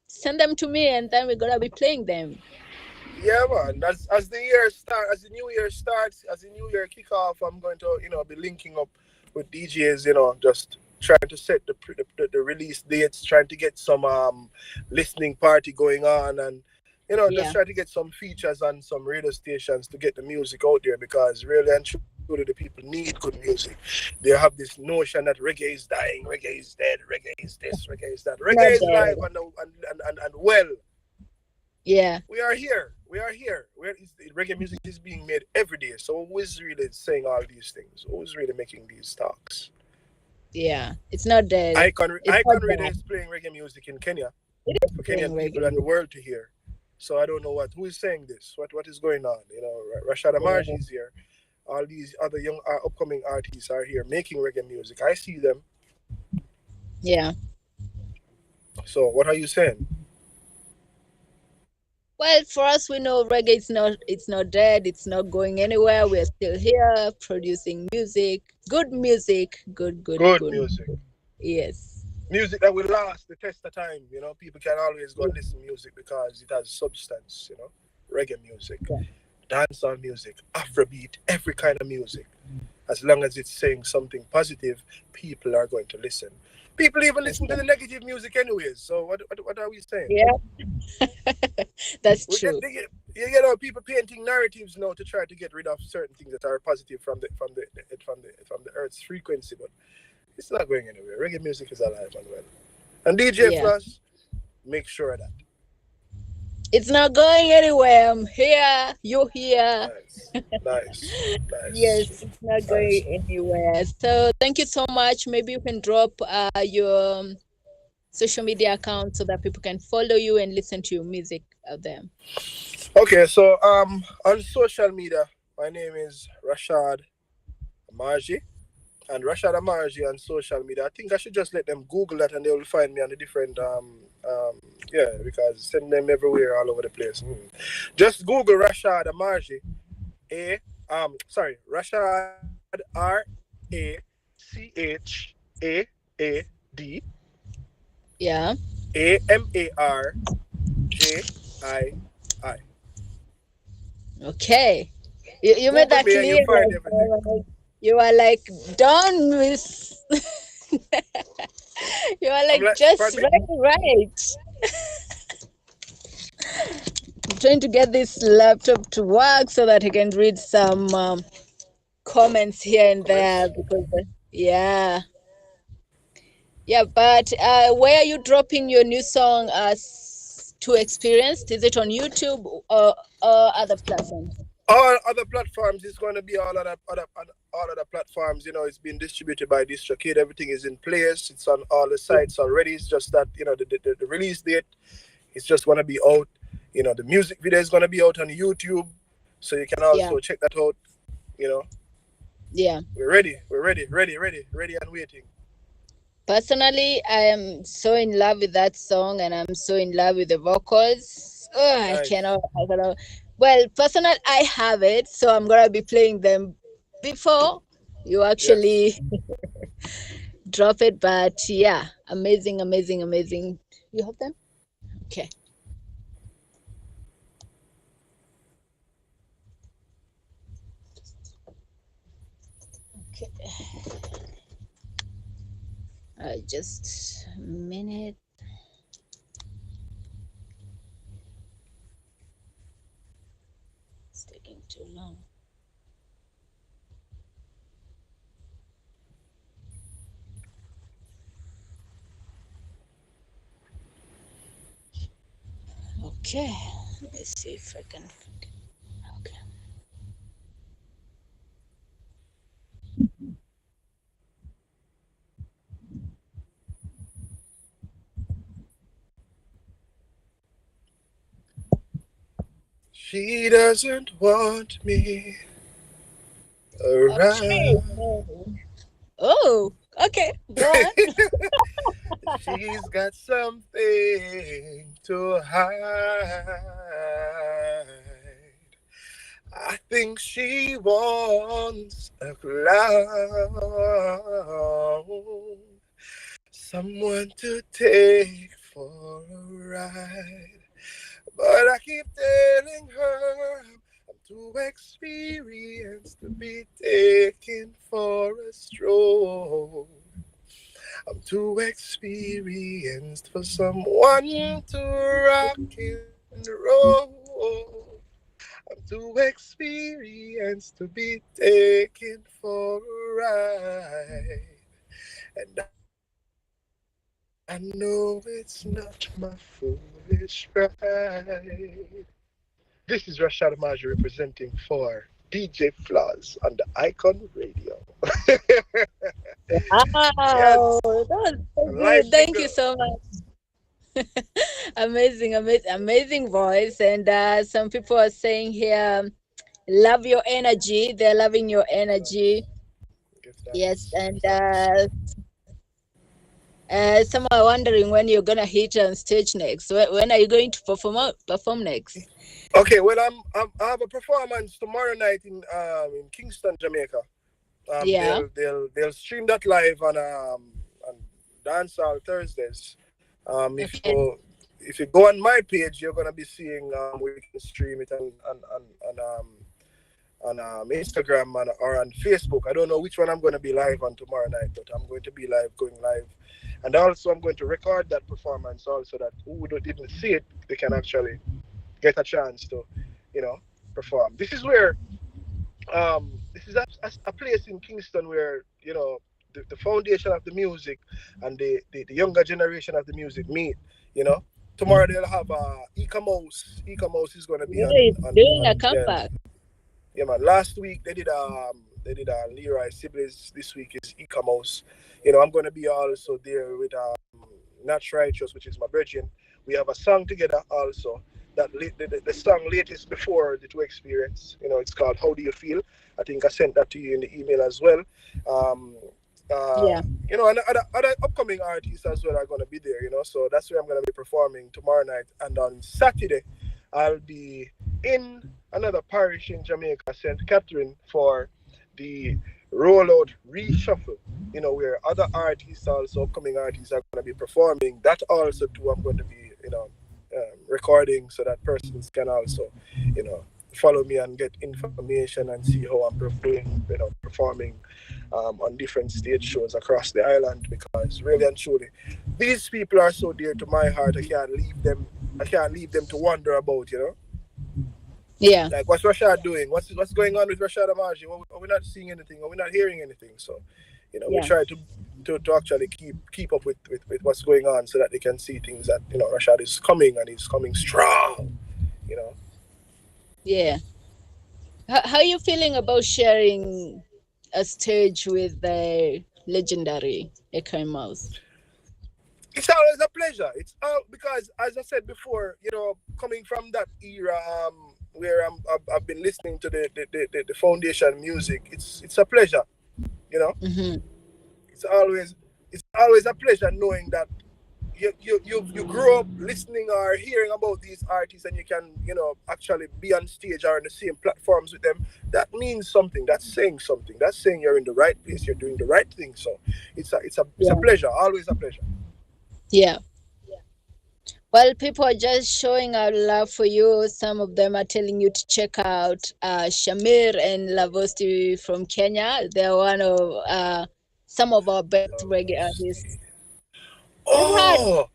send them to me, and then we're going to be playing them. Yeah, man. As the year start, as the new year starts, as the new year kick off, I'm going to be linking up with DJs. Just trying to set the release dates, trying to get some listening party going on, and just Yeah. try to get some features on some radio stations to get the music out there, because really and truly the people need good music. They have this notion that reggae is dying, reggae is dead, reggae is this, reggae is that. Not Reggae is live dead. and well. Yeah. We are here. We are here. Reggae music is being made every day. So who is really saying all these things? Who is really making these talks? Yeah. It's not dead. It's not Icon Radio bad. is playing reggae music in Kenya It is for playing Kenyan people reggae and the music. world to hear. So I don't know who is saying this. What is going on? Rachaad Yeah. Amarjii is here. All these other young upcoming artists are here making reggae music. I see them. Yeah. So what are you saying? Well, for us, we know reggae is not dead. It's not going anywhere. We're still here producing music, good music, good, good, Good good. music. Yes. Music that will last the test of time. People can always go Yeah. and listen to music because it has substance. Reggae music, Yeah. dancehall music, Afrobeat, every kind of music. As long as it's saying something positive, people are going to listen. People even That's listen to right. the negative music anyways. So what are we saying? Yeah. That's We get, true. you know, people painting narratives now to try to get rid of certain things that are positive from the Earth's frequency, but it's not going anywhere. Reggae music is alive and well. And DJ Yeah. Flozz, make sure of that. It's not going anywhere. I'm here. You're here. Nice, nice, nice, Yes, it's not nice. going anywhere. So thank you so much. Maybe you can drop your social media account so that people can follow you and listen to your music out there. Okay, so on social media, my name is Rachaad Amarjii. And Rachaad Amarjii on social media. I think I should just let them Google that and they will find me on the different yeah, because send them everywhere all over the place. Just Google Rachaad Amarjii. Rachaad Rachaad Yeah. Amarjii. Okay. You made Google that me and clear. you'll find everything. You are like, don't miss. You are I'm like, like, just pardon me? right. I'm trying to get this laptop to work so that I can read some comments here and there Comments? because, yeah. Yeah, but where are you dropping your new song to Experienced? Is it on YouTube or other platforms? All other platforms is going to be all other platforms. You know, it's being distributed by DistroKid. Everything is in place. It's on all the sites already. It's just that, you know, the release date is just going to be out. You know, the music video is going to be out on YouTube, so you can Yeah, also check that out. You know, yeah. we're ready. We're ready and waiting. Personally, I am so in love with that song and I'm so in love with the vocals. Oh, Nice. I cannot. Well, personal, I have it, so I'm gonna be playing them before you Yes. actually drop it. But yeah, amazing, amazing, amazing. You have them? Okay. Okay. Just a minute. It's taking too long. Okay. Let me see if I can. Okay. She doesn't want me Okay. around. Oh, okay. Go on. She's got something to hide. I think she wants a clown, someone to take for a ride. But I keep telling her I'm too experienced to be taken for a stroll. I'm too experienced for someone to rock and roll. I'm too experienced to be taken for a ride. And I know it's not my foolish pride. This is Rashad Maji representing for DJ Flozz on the Icon Radio. Wow, Yes, that was so a live good. Thank you jingle. so much. Amazing, amazing, amazing voice. And some people are saying here, love your energy. They're loving your Give energy. thanks. Give Yes, thanks. Give and thanks. some are wondering when you're gonna hit on stage next. When are you going to perform next? Okay, well, I have a performance tomorrow night in Kingston, Jamaica. Yeah. They'll stream that live on Dancehall Thursdays. Okay. If you go on my page, you're gonna be seeing where you can stream it on Instagram or on Facebook. I don't know which one I'm going to be live on tomorrow night, but I'm going to be going live, and also I'm going to record that performance also that who didn't see it, they can actually get a chance to, you know, perform. This is where this is a place in Kingston where the foundation of the music and the younger generation of the music meet. You know, tomorrow they'll have Ika Mouse. Ika Mouse is going to be Really doing a on yeah, comeback. yeah man. Last week they did Leroy Sibley's. This week is Ika Mouse. You know, I'm going to be also there with Not Righteous, which is my brethren. We have a song together also. The song latest before the two experience. You know, it's called How Do You Feel? I think I sent that to you in the email as well. Um, uh, Yeah, and other upcoming artists as well are going to be there. You know, so that's where I'm going to be performing tomorrow night. And on Saturday, I'll be in another parish in Jamaica, St. Catherine, for the rollout reshuffle, where other artists, also upcoming artists, are going to be performing. That also too, I'm going to be, recording so that persons can also, you know, follow me and get information and see how I'm performing on different stage shows across the island. Because really and truly, these people are so dear to my heart. I can't leave them. I can't leave them to wander about. yeah, Like, what's Rachaad doing? What's going on with Rachaad Amarjii? Are we not seeing anything? Are we not hearing anything? So, we yeah, try to actually keep up with what's going on so that they can see things that Rachaad is coming, and he's coming strong. You know, yeah. How are you feeling about sharing a stage with the legendary Echo Mouse? it's always a pleasure. It's all because, as I said before, coming from that era, where I've been listening to the foundation music. It's a pleasure. You know, Mm-hmm. it's always a pleasure knowing that you grow up listening or hearing about these artists, and you can actually be on stage or on the same platforms with them. That means something. That's saying something. That's saying you're in the right place. You're doing the right thing. So it's a Yeah, pleasure. Always a pleasure. yeah. Well, people are just showing our love for you. Some of them are telling you to check out Shamir and Lavosti from Kenya. They're one of some of our best reggae artists. You've heard of Oh,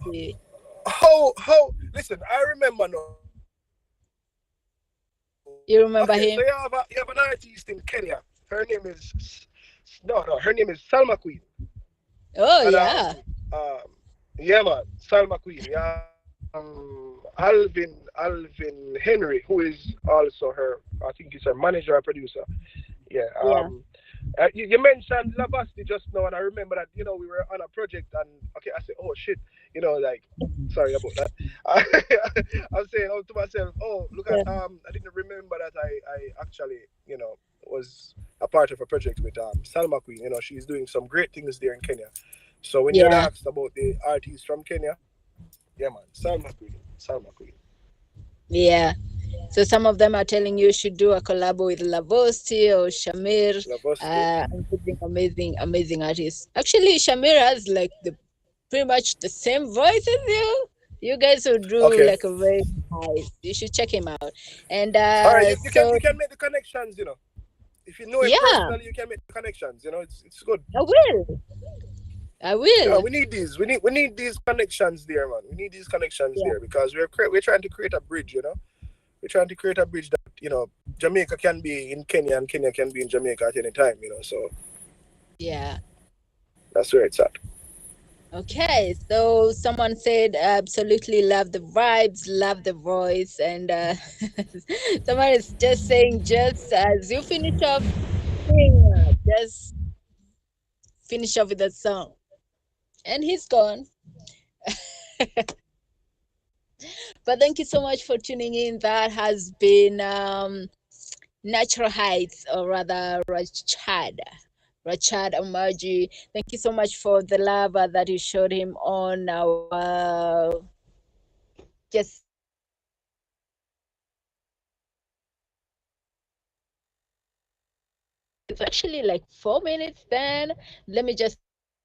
it. how? Listen, I remember now. You Okay, so remember him? you have an artist in Kenya. Her name is no. Her name is Salma Queen. Oh, And yeah. um yeah man, Salma Queen. Yeah, Alvin Henry, who is also her, I think he's her manager or producer. Yeah. Yeah. You mentioned Lavasti just now, and I remember that we were on a project, and okay, I said, oh shit, like, sorry about that. I was saying, to myself, oh look at, Yeah. I didn't remember that I actually was a part of a project with Salma Queen. She's doing some great things there in Kenya. So when you had Yeah. asked about the artists from Kenya, yeah man, Salma Queen, Yeah. So some of them are telling you should do a collab with Lavosti or Shamir. Lavasti. Including amazing, amazing artists. Actually, Shamir has like the pretty much the same voice as you. You guys would do Okay, like a very nice. You should check him out. And all right, so you can make the connections. If you know him yeah, personally, you can make the connections. It's good. I will. I Yeah, will. we need these. We need these connections there, man. We need these connections Yeah. there because we're trying to create a bridge. We're trying to create a bridge that Jamaica can be in Kenya and Kenya can be in Jamaica at any time. So Yeah. that's where it's at. Okay, so someone said absolutely love the vibes, love the voice, and someone is just saying just as you finish off, sing, just finish off with that song, and he's gone. But thank you so much for tuning in. That has been Natural Heights, or rather Rachaad Amarjii. Thank you so much for the love that you showed him on our just it's actually like 4 minutes then. Let me just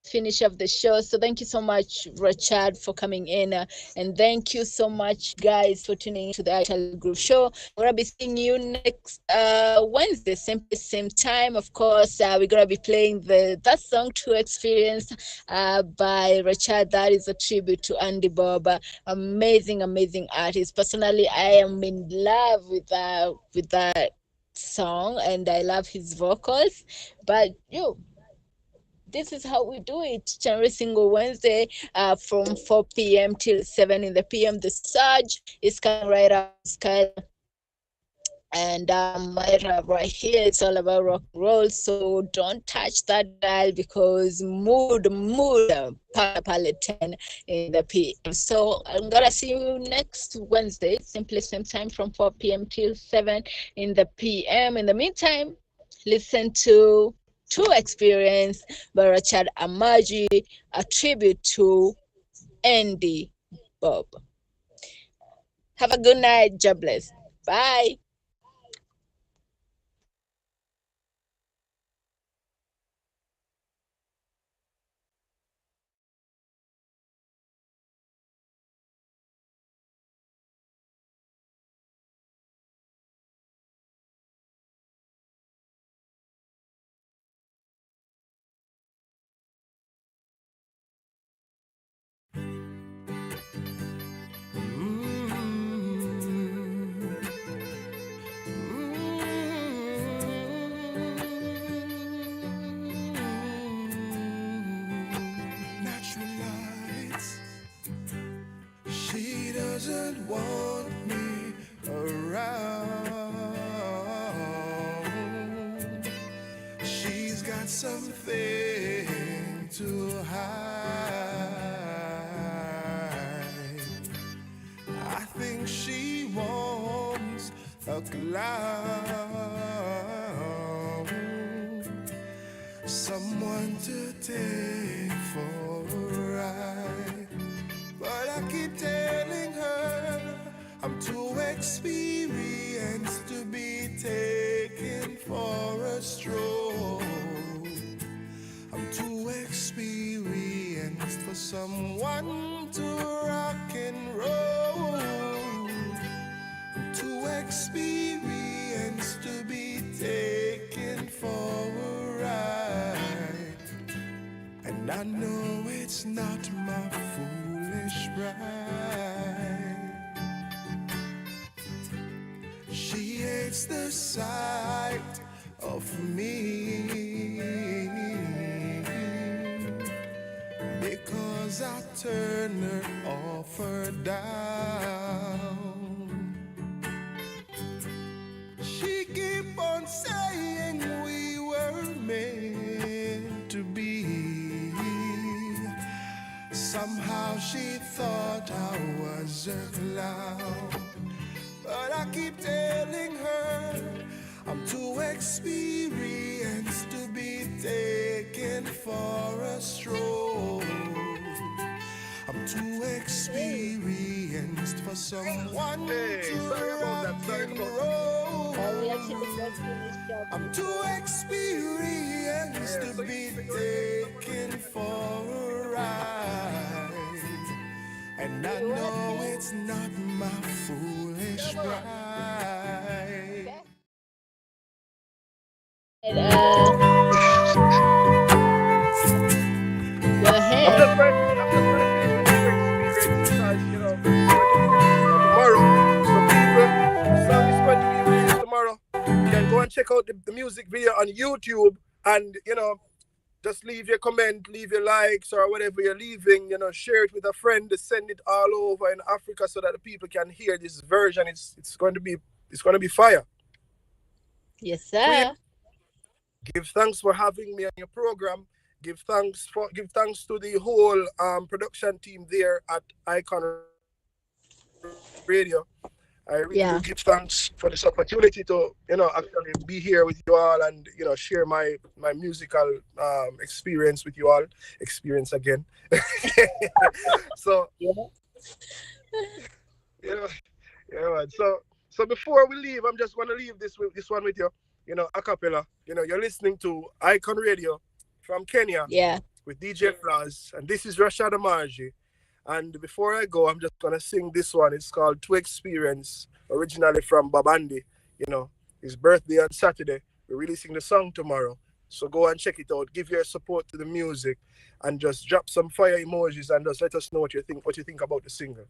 finish of the show. So thank you so much, Rachaad, for coming in, and thank you so much, guys, for tuning into the Ital Group Show. We're gonna be seeing you next Wednesday, same place, same time. Of course, we're gonna be playing the that song "To Experience" by Rachaad. That is a tribute to Andy Bob. Amazing, amazing artist. Personally, I am in love with that song, and I love his vocals. But this is how we do it each and every single Wednesday from 4 p.m. till 7 in the p.m. The Surge is coming right after Skylar. And right here, it's all about rock and roll. So don't touch that dial because mood, pale 10 in the PM. So I'm gonna see you next Wednesday, simply same time from 4 p.m. till 7 in the PM. In the meantime, listen to Experience by Rachaad Amarjii, a tribute to Andy Bob. Have a good night. God bless. Bye. Natural lights. She doesn't want me around. She's got something to hide. I think she wants a clown, someone to take for a ride. But I keep telling her I'm too experienced to be taken for a stroll. I'm too experienced for someone to rock and roll. I'm too experienced to be taken for a ride. And I know it's not my foolish pride. She hates the sight of me because I turn her off or down. She keep on saying we were meant to be. Somehow she thought I was a clown. But I keep telling her I'm too experienced to be taken for a stroll. I'm too experienced for someone to rock and roll. I'm too experienced to be taken for a ride. And I know it's not my foolish pride. And, go I'm ahead. just going to I'm just going to finish with to experience because it's going to be released tomorrow. So people, the song is going to be released tomorrow. You can go and check out the music video on YouTube, and just leave your comment, leave your likes or whatever you're leaving. Share it with a friend, send it all over in Africa so that the people can hear this version. It's going to be fire. Yes, Queen, sir. give thanks for having me on your program. Give thanks to the whole production team there at Icon Radio. I really do give thanks for this Yeah. opportunity to actually be here with you all and share my musical experience with you all. Experience again. So Yeah. yeah, yeah, man. So before we leave, I'm just gonna leave this one with you. A cappella. You're listening to Icon Radio from Kenya. Yeah. with DJ Flozz, and this is Rachaad Amarjii. And before I go, I'm just gonna sing this one. It's called "To Experience," originally from Babandi. You know, his birthday on Saturday. We're releasing the song tomorrow, so go and check it out. Give your support to the music, and just drop some fire emojis and just let us know what you think. What you think about the single?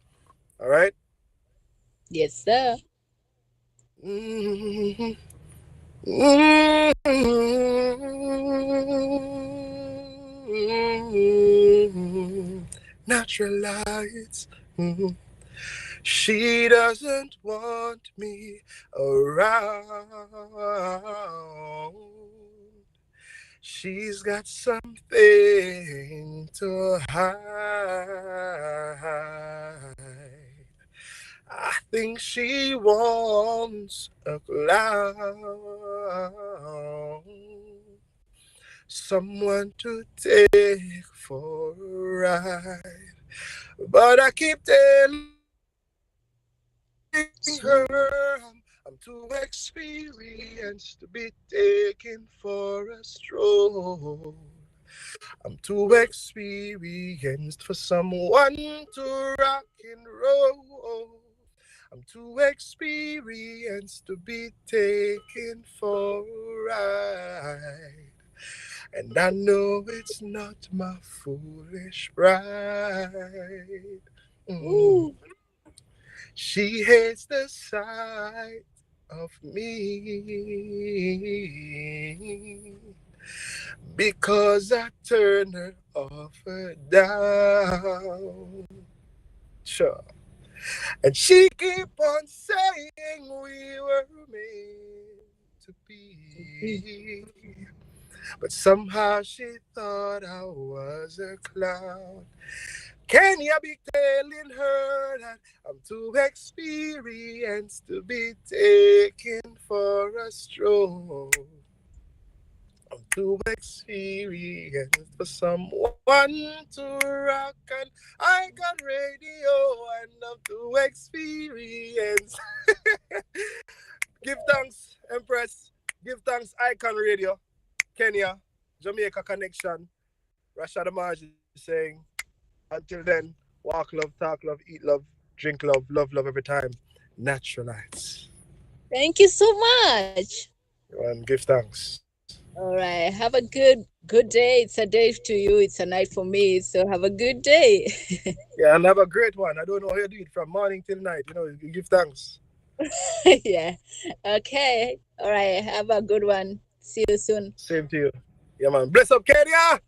All right. Yes, sir. Mm-hmm. Natural lights. Mhm. She doesn't want me around. She's got something to hide. I think she wants a clown, someone to take for a ride. But I keep telling her I'm too experienced to be taken for a stroll. I'm too experienced for someone to rock and roll. I'm too experienced to be taken for a ride. And I know it's not my foolish pride. Mm. Ooh. She hates the sight of me because I turn her off or down. Sure. And she keep on saying we were meant to be. But somehow she thought I was a clown. Can you be telling her that I'm too experienced to be taken for a stroll? I'm too experienced for someone to rock an icon radio, and I'm too experienced. Give thanks, Empress. Give thanks, Icon Radio. Kenya, Jamaica Connection. Rachaad Amarjii saying, until then, walk love, talk love, eat love, drink love every time. Naturalites. Thank you so much. And give thanks. All right. Have a good day. It's a day to you. It's a night for me. So have a good day. Yeah, and have a great one. I don't know how you do it from morning till night. You give thanks. Yeah. Okay. All right. Have a good one. See you soon. Same to you. Yeah, man. Bless up, Kenya!